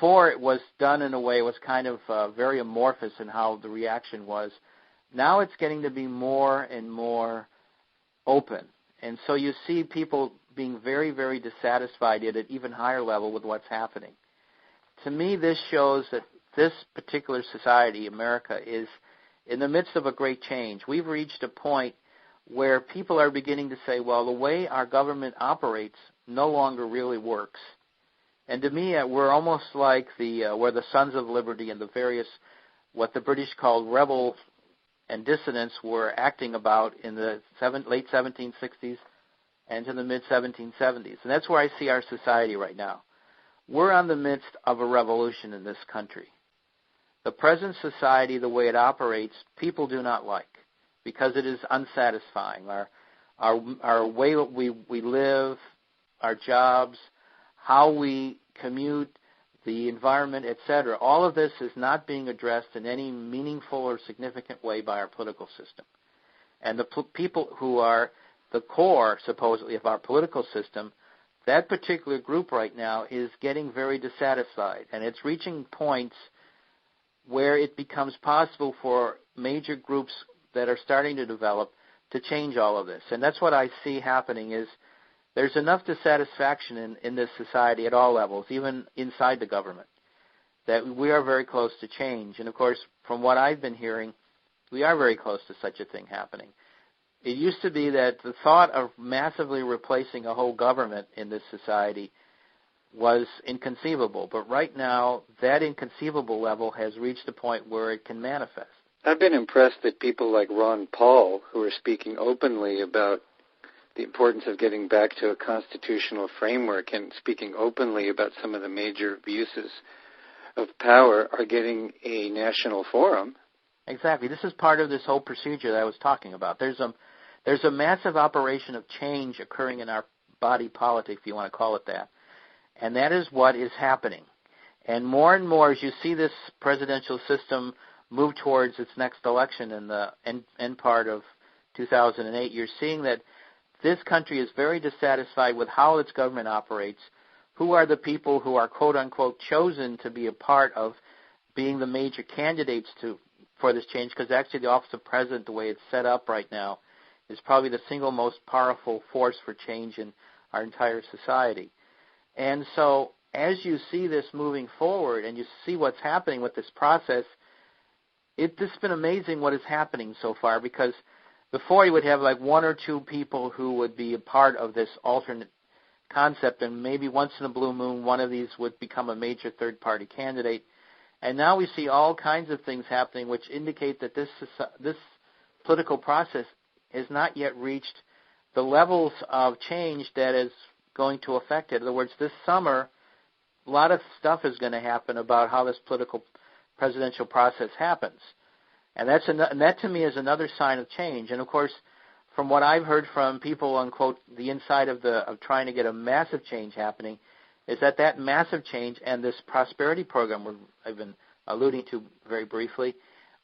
before it was done in a way, it was kind of very amorphous in how the reaction was. Now it's getting to be more and more open. And so you see people being very, very dissatisfied at an even higher level with what's happening. To me, this shows that this particular society, America, is in the midst of a great change. We've reached a point where people are beginning to say, well, the way our government operates no longer really works. And to me, we're almost like where the Sons of Liberty and the various, what the British called rebels and dissidents were acting about in the late 1760s and to the mid-1770s. And that's where I see our society right now. We're in the midst of a revolution in this country. The present society, the way it operates, people do not like because it is unsatisfying. Our way we live, our jobs, how we commute, the environment, etc., all of this is not being addressed in any meaningful or significant way by our political system. And the people who are the core, supposedly, of our political system, that particular group right now is getting very dissatisfied. And it's reaching points where it becomes possible for major groups that are starting to develop to change all of this. And that's what I see happening is there's enough dissatisfaction in this society at all levels, even inside the government, that we are very close to change. And, of course, from what I've been hearing, we are very close to such a thing happening. It used to be that the thought of massively replacing a whole government in this society was inconceivable. But right now, that inconceivable level has reached a point where it can manifest. I've been impressed that people like Ron Paul, who are speaking openly about the importance of getting back to a constitutional framework and speaking openly about some of the major abuses of power, are getting a national forum. Exactly. This is part of this whole procedure that I was talking about. There's a massive operation of change occurring in our body politic, if you want to call it that. And that is what is happening. And more, as you see this presidential system move towards its next election in the end part of 2008, you're seeing that this country is very dissatisfied with how its government operates, who are the people who are, quote-unquote, chosen to be a part of being the major candidates for this change, because actually the office of president, the way it's set up right now, is probably the single most powerful force for change in our entire society. And so as you see this moving forward and you see what's happening with this process, it's been amazing what is happening so far, because before you would have like one or two people who would be a part of this alternate concept, and maybe once in a blue moon one of these would become a major third-party candidate. And now we see all kinds of things happening which indicate that this political process has not yet reached the levels of change that is going to affect it. In other words, this summer, a lot of stuff is going to happen about how this political presidential process happens. And that to me is another sign of change. And, of course, from what I've heard from people on, quote, the inside of trying to get a massive change happening, is that massive change and this prosperity program I've been alluding to very briefly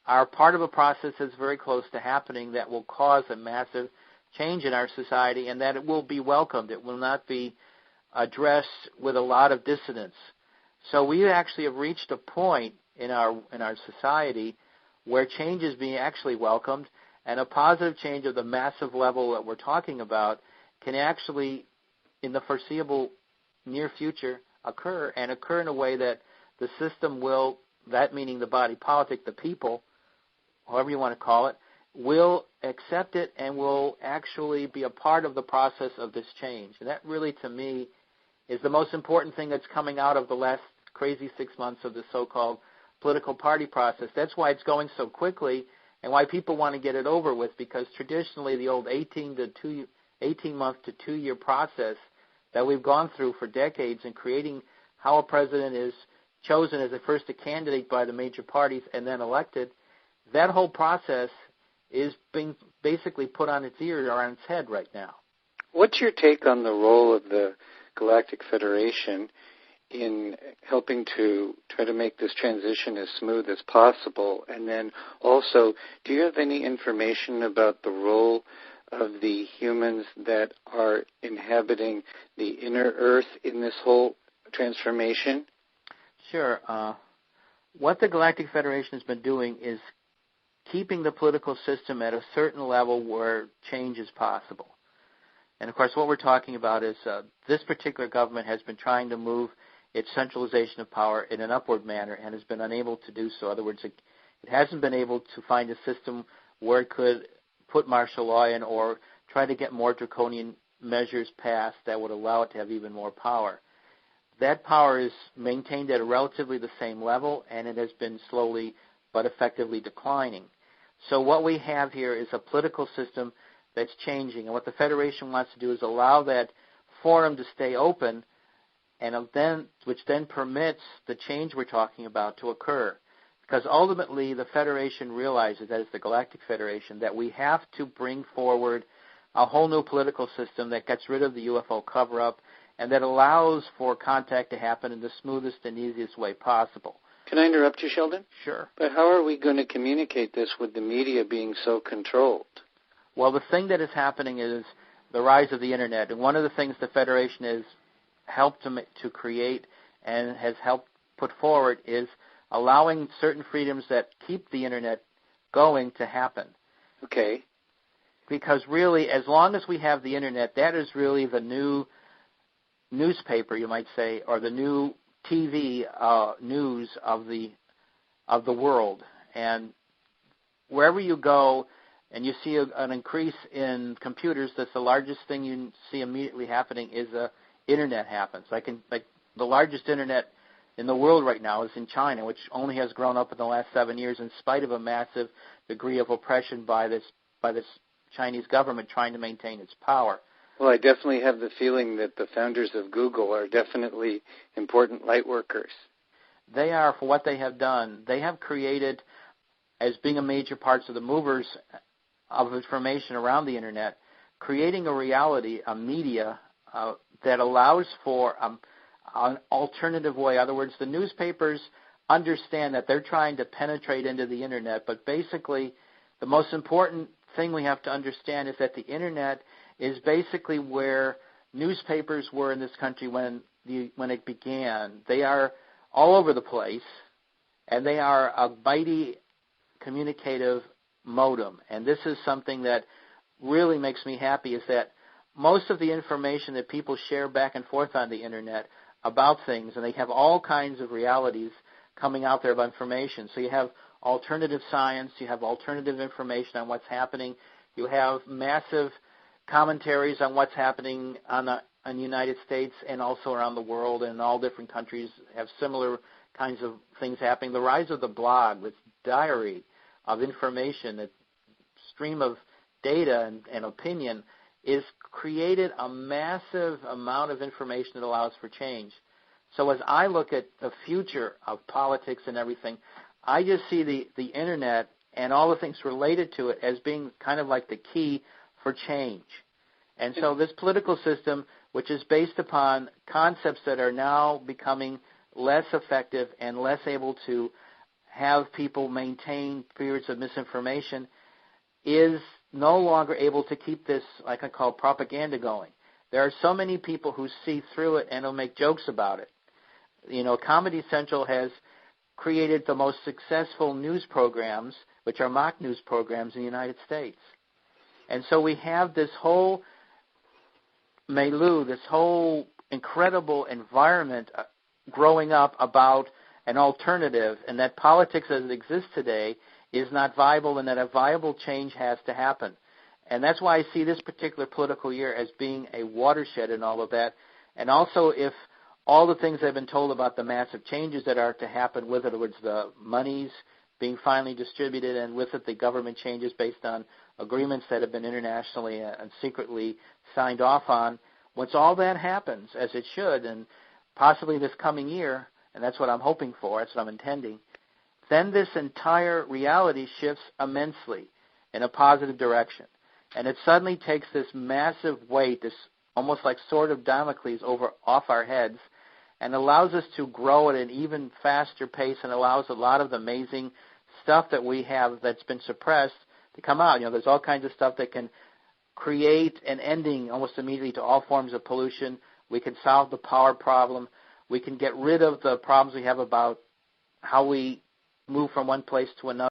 are part of a process that's very close to happening that will cause a massive change in our society, and that it will be welcomed. It will not be addressed with a lot of dissonance. So we actually have reached a point in our society where change is being actually welcomed, and a positive change of the massive level that we're talking about can actually, in the foreseeable near future, occur in a way that the system will, that meaning the body politic, the people, however you want to call it, will accept it and will actually be a part of the process of this change. And that really, to me, is the most important thing that's coming out of the last crazy 6 months of the so-called political party process. That's why it's going so quickly and why people want to get it over with, because traditionally the old 18-month to 2-year process that we've gone through for decades in creating how a president is chosen as a candidate by the major parties and then elected, that whole process is being basically put on its ear or on its head right now. What's your take on the role of the Galactic Federation in helping to try to make this transition as smooth as possible? And then also, do you have any information about the role of the humans that are inhabiting the inner Earth in this whole transformation? Sure. What the Galactic Federation has been doing is keeping the political system at a certain level where change is possible. And, of course, what we're talking about is this particular government has been trying to move its centralization of power in an upward manner and has been unable to do so. In other words, it hasn't been able to find a system where it could put martial law in or try to get more draconian measures passed that would allow it to have even more power. That power is maintained at a relatively the same level, and it has been slowly but effectively declining. So what we have here is a political system that's changing, and what the Federation wants to do is allow that forum to stay open, and which then permits the change we're talking about to occur. Because ultimately the Federation realizes, that is the Galactic Federation, that we have to bring forward a whole new political system that gets rid of the UFO cover-up and that allows for contact to happen in the smoothest and easiest way possible. Can I interrupt you, Sheldan? Sure. But how are we going to communicate this with the media being so controlled? Well, the thing that is happening is the rise of the Internet. And one of the things the Federation has helped to create and has helped put forward is allowing certain freedoms that keep the Internet going to happen. Okay. Because really, as long as we have the Internet, that is really the new newspaper, you might say, or the new TV news of the world. And wherever you go and you see an increase in computers, that's the largest thing you see immediately happening is Internet happens. Like the largest Internet in the world right now is in China, which only has grown up in the last 7 years in spite of a massive degree of oppression by this Chinese government trying to maintain its power. Well, I definitely have the feeling that the founders of Google are definitely important light workers. They are, for what they have done. They have created, as being a major parts of the movers of information around the Internet, creating a reality, a media that allows for an alternative way. In other words, the newspapers understand that they're trying to penetrate into the Internet, but basically the most important thing we have to understand is that the Internet is basically where newspapers were in this country when it began. They are all over the place, and they are a mighty communicative modem. And this is something that really makes me happy, is that most of the information that people share back and forth on the Internet about things, and they have all kinds of realities coming out there about information. So you have alternative science, you have alternative information on what's happening, you have massive commentaries on what's happening in the United States and also around the world, and all different countries have similar kinds of things happening. The rise of the blog, this diary of information, that stream of data and opinion, is created a massive amount of information that allows for change. So as I look at the future of politics and everything, I just see the Internet and all the things related to it as being kind of like the key for change. And so this political system, which is based upon concepts that are now becoming less effective and less able to have people maintain periods of misinformation, is no longer able to keep this, like I call, propaganda going. There are so many people who see through it and will make jokes about it. You know, Comedy Central has created the most successful news programs, which are mock news programs in the United States. And so we have this whole milieu, this whole incredible environment growing up about an alternative, and that politics as it exists today is not viable, and that a viable change has to happen. And that's why I see this particular political year as being a watershed in all of that. And also, if all the things I've been told about the massive changes that are to happen with it, in other words, the monies being finally distributed, and with it the government changes based on agreements that have been internationally and secretly signed off on, once all that happens, as it should, and possibly this coming year, and that's what I'm hoping for, that's what I'm intending, then this entire reality shifts immensely in a positive direction. And it suddenly takes this massive weight, this almost like sword of Damocles off our heads, and allows us to grow at an even faster pace, and allows a lot of the amazing stuff that we have that's been suppressed to come out. You know, there's all kinds of stuff that can create an ending almost immediately to all forms of pollution. We can solve the power problem. We can get rid of the problems we have about how we move from one place to another.